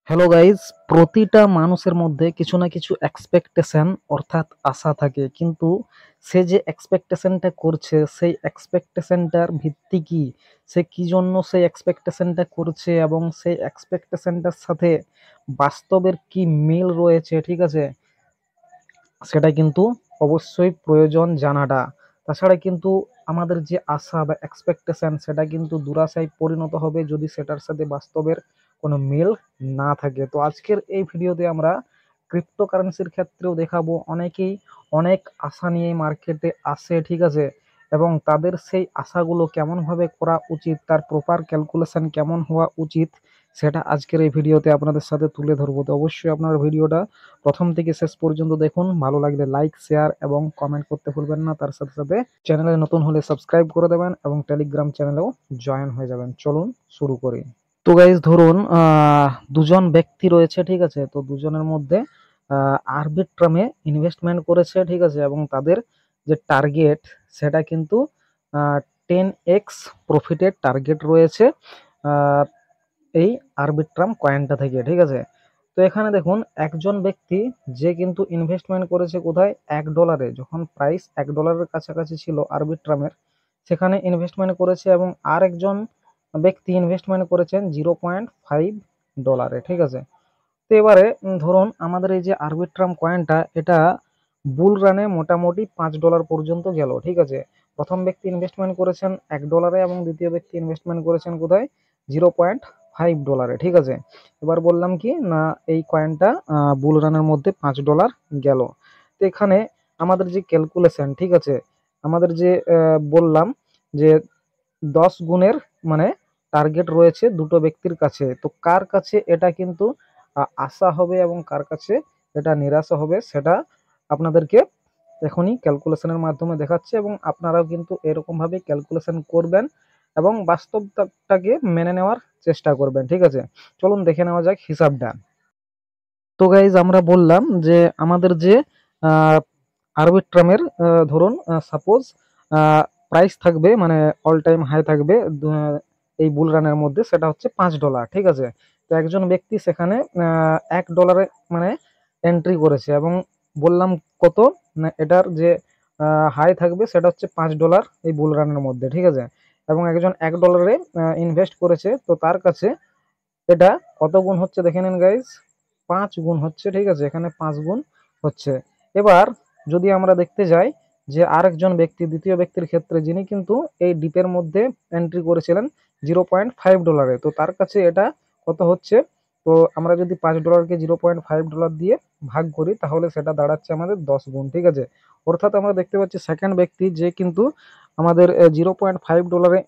Hello guys, প্রতিটা মানুষের মধ্যে কিছু না কিছু এক্সপেকটেশন অর্থাৎ আশা থাকে, কিন্তু সে যে এক্সপেকটেশনটা করছে সেই এক্সপেকটেশনটার ভিত্তি কি, সে কি জন্য সেই এক্সপেকটেশনটা করছে এবং সেই এক্সপেকটেশনটার সাথে বাস্তবের কি মিল রয়েছে, ঠিক আছে, সেটা কিন্তু অবশ্যই প্রয়োজন জানাটা। তাছাড়া কিন্তু আমাদের যে আশা বা এক্সপেকটেশন সেটা কিন্তু দুরাশায় পরিণত হবে যদি সেটার সাথে বাস্তবের কোনো মিল না থাকে। তো আজকের এই ভিডিওতে আমরা ক্রিপ্টোকারেন্সির ক্ষেত্রেও দেখাবো অনেকেই অনেক আশা নিয়ে মার্কেটে আসে, ঠিক আছে, এবং তাদের সেই আশাগুলো কেমনভাবে করা উচিত, তার প্রপার ক্যালকুলেশন কেমন হওয়া উচিত, সেটা আজকের এই ভিডিওতে আপনাদের সাথে তুলে ধরবো। তো অবশ্যই আপনারা ভিডিওটা প্রথম থেকে শেষ পর্যন্ত দেখুন। ভালো লাগলে লাইক, শেয়ার এবং কমেন্ট করতে ভুলবেন না। তার সাথে সাথে চ্যানেলে নতুন হলে সাবস্ক্রাইব করে দেবেন এবং টেলিগ্রাম চ্যানেলেও জয়েন হয়ে যাবেন। চলুন শুরু করি। তো গাইজ ধরুন দুজন ব্যক্তি রয়েছে, ঠিক আছে, তো দুজনের মধ্যে আরবিট্রামে ইনভেস্টমেন্ট করেছে, ঠিক আছে, এবং তাদের যে টার্গেট সেটা কিন্তু 10x প্রফিটের টার্গেট রয়েছে আহ, এই আরবিট্রাম কয়েনটা থেকে, ঠিক আছে। তো এখানে দেখুন একজন ব্যক্তি যে কিন্তু ইনভেস্টমেন্ট করেছে কোথায়, $1, যখন প্রাইস $1 কাছাকাছি ছিল আরবিট্রামের, সেখানে ইনভেস্টমেন্ট করেছে, এবং আর একজন ব্যক্তি ইনভেস্টমেন্ট করেছেন $0.5, ঠিক আছে। তো এবারে ধরুন আমাদের এই যে আরবিট্রাম কয়েনটা, এটা বুল রানে মোটামুটি $5 পর্যন্ত গেল, ঠিক আছে। প্রথম ব্যক্তি ইনভেস্টমেন্ট করেছেন $1 এবং দ্বিতীয় ব্যক্তি ইনভেস্টমেন্ট করেছেন কোথায়, $0.5, ঠিক আছে। এবার বললাম কি না, এই কয়েনটা বুল রানের মধ্যে $5 গেল। তো এখানে আমাদের যে ক্যালকুলেশন, ঠিক আছে, আমাদের যে বললাম যে 10 গুণের মানে টার্গেট রয়েছে দুটো ব্যক্তির কাছে। তো কার কাছে এটা কিন্তু আশা হবে এবং কার কাছে এটা নিরাশা হবে, সেটা আপনাদেরকে এখনই ক্যালকুলেশনের মাধ্যমে দেখাচ্ছে, এবং আপনারাও কিন্তু এরকম ভাবে ক্যালকুলেশন করবেন এবং বাস্তবটাকে মেনে নেওয়ার চেষ্টা করবেন, ঠিক আছে। চলুন দেখে নেওয়া যাক হিসাবটা। তো গাইজ আমরা বললাম যে আমাদের যে আরবিট্রামের ধরুন সাপোজ প্রাইস থাকবে, মানে অল টাইম হাই থাকবে এই বুল রানের মধ্যে, সেটা হচ্ছে $5, ঠিক আছে। তো একজন ব্যক্তি সেখানে $1 মানে এন্ট্রি করেছে, এবং বললাম কত না, এটার যে হাই থাকবে সেটা হচ্ছে $5 এই বুল রানের মধ্যে, ঠিক আছে। এবং একজন $1 ইনভেস্ট করেছে, তো তার কাছে এটা কত গুণ হচ্ছে দেখে নিন গাইজ, 5 গুণ হচ্ছে, ঠিক আছে, এখানে 5 গুণ হচ্ছে। এবার যদি আমরা দেখতে যাই যে আরেকজন ব্যক্তি, দ্বিতীয় ব্যক্তির ক্ষেত্রে, যিনি কিন্তু এই ডিপের মধ্যে এন্ট্রি করেছিলেন $0.5, তো তার কাছে এটা কত হচ্ছে, তো আমরা যদি $5কে $0.5 দিয়ে ভাগ করি তাহলে সেটা দাঁড়াচ্ছে আমাদের 10 গুণ, ঠিক আছে। অর্থাৎ আমরা দেখতে পাচ্ছি সেকেন্ড ব্যক্তি যে কিন্তু আমাদের $0.5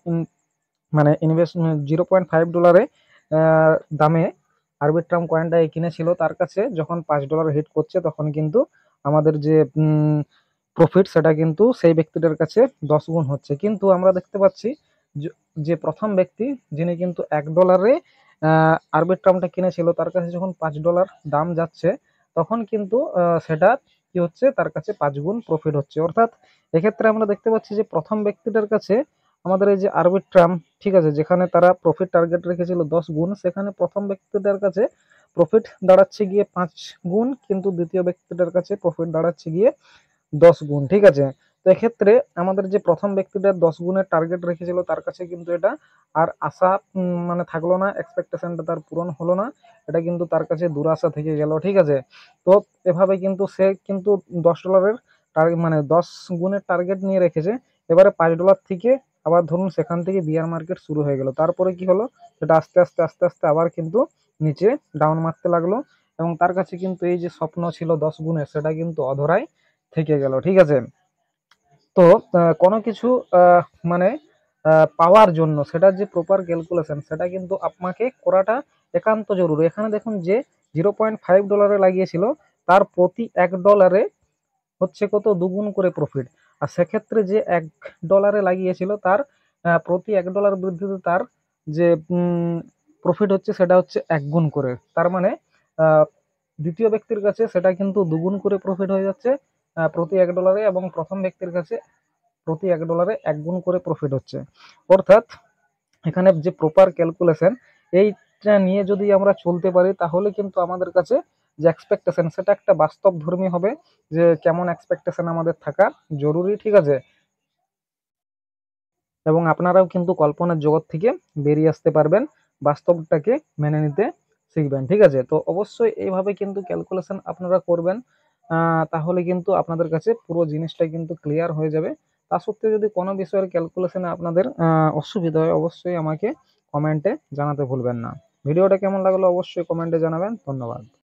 মানে ইনভেস্ট $0.5 দামে আরবিট্রাম কয়েনটা কিনেছিল, তার কাছে যখন $5 হিট করছে তখন কিন্তু আমাদের যে প্রফিট সেটা কিন্তু সেই ব্যক্তিটার কাছে 10 গুণ হচ্ছে। কিন্তু আমরা দেখতে পাচ্ছি যে প্রথম ব্যক্তি যিনি কিন্তু $1 আরবিট্রামটা কিনেছিল, তার কাছে যখন $5 দাম যাচ্ছে, তখন কিন্তু সেটা কি হচ্ছে, তার কাছে 5 গুণ প্রফিট হচ্ছে। অর্থাৎ এক্ষেত্রে আমরা দেখতে পাচ্ছি যে প্রথম ব্যক্তিটার কাছে আমাদের এই যে আরবিট্রাম, ঠিক আছে, যেখানে তারা প্রফিট টার্গেট রেখেছিল 10 গুণ, সেখানে প্রথম ব্যক্তিটার কাছে প্রফিট দাঁড়াচ্ছে গিয়ে 5 গুণ, কিন্তু দ্বিতীয় ব্যক্তিটার কাছে প্রফিট দাঁড়াচ্ছে গিয়ে 10 গুণ, ঠিক আছে। তো এক্ষেত্রে আমাদের যে প্রথম ব্যক্তিটা 10 গুণের টার্গেট রেখেছিল, তার কাছে কিন্তু এটা আর আশা মানে থাকলো না, এক্সপেকটেশনটা তার পূরণ হলো না, এটা কিন্তু তার কাছে দুরাশা থেকে গেল, ঠিক আছে। তো এভাবে কিন্তু সে কিন্তু $10 টার্গেট মানে 10 গুণের টার্গেট নিয়ে রেখেছে। এবারে $5 থেকে আবার ধরুন সেখান থেকে বিয়ার মার্কেট শুরু হয়ে গেল, তারপরে কি হলো, সেটা আস্তে আস্তে আস্তে আস্তে আবার কিন্তু নিচে ডাউন মারতে লাগলো, এবং তার কাছে কিন্তু এই যে স্বপ্ন ছিল 10 গুণের, সেটা কিন্তু অধরাই থেকে গেল, ঠিক আছে। তো কোনো কিছু আহ, মানে পাওয়ার জন্য সেটার যে প্রপার ক্যালকুলেশন সেটা কিন্তু আপনাকে করাটা একান্ত জরুরি। এখানে দেখুন যে $0.5 লাগিয়েছিল, তার প্রতি $1 হচ্ছে কত, 2 গুণ করে প্রফিট। আর সেক্ষেত্রে যে $1 লাগিয়েছিল তার প্রতি $1 বৃদ্ধিতে তার যে প্রফিট হচ্ছে সেটা হচ্ছে 1 গুণ করে। তার মানে আহ, দ্বিতীয় ব্যক্তির কাছে সেটা কিন্তু 2 গুণ করে প্রফিট হয়ে যাচ্ছে প্রতি $1, এবং প্রথম ব্যক্তির কাছে প্রতি $1 1 গুণ করে প্রফিট হচ্ছে। অর্থাৎ এখানে যে প্রপার ক্যালকুলেশন, এই এইটা নিয়ে যদি আমরা চলতে পারি তাহলে কিন্তু আমাদের কাছে যে এক্সপেকটেশন সেটা একটা বাস্তবধর্মী হবে, যে কেমন এক্সপেকটেশন আমাদের থাকা জরুরি, ঠিক আছে। এবং আপনারাও কিন্তু কল্পনার জগৎ থেকে বেরিয়ে আসতে পারবেন, বাস্তবটাকে মেনে নিতে শিখবেন, ঠিক আছে। তো অবশ্যই এইভাবে কিন্তু ক্যালকুলেশন আপনারা করবেন, তাহলে কিন্তু আপনাদের কাছে পুরো জিনিসটা কিন্তু ক্লিয়ার হয়ে যাবে। তা সত্ত্বেও যদি কোনো বিষয়ের ক্যালকুলেশনে আপনাদের অসুবিধা হয় অবশ্যই আমাকে কমেন্টে জানাতে ভুলবেন না। ভিডিওটা কেমন লাগলো অবশ্যই কমেন্টে জানাবেন। ধন্যবাদ।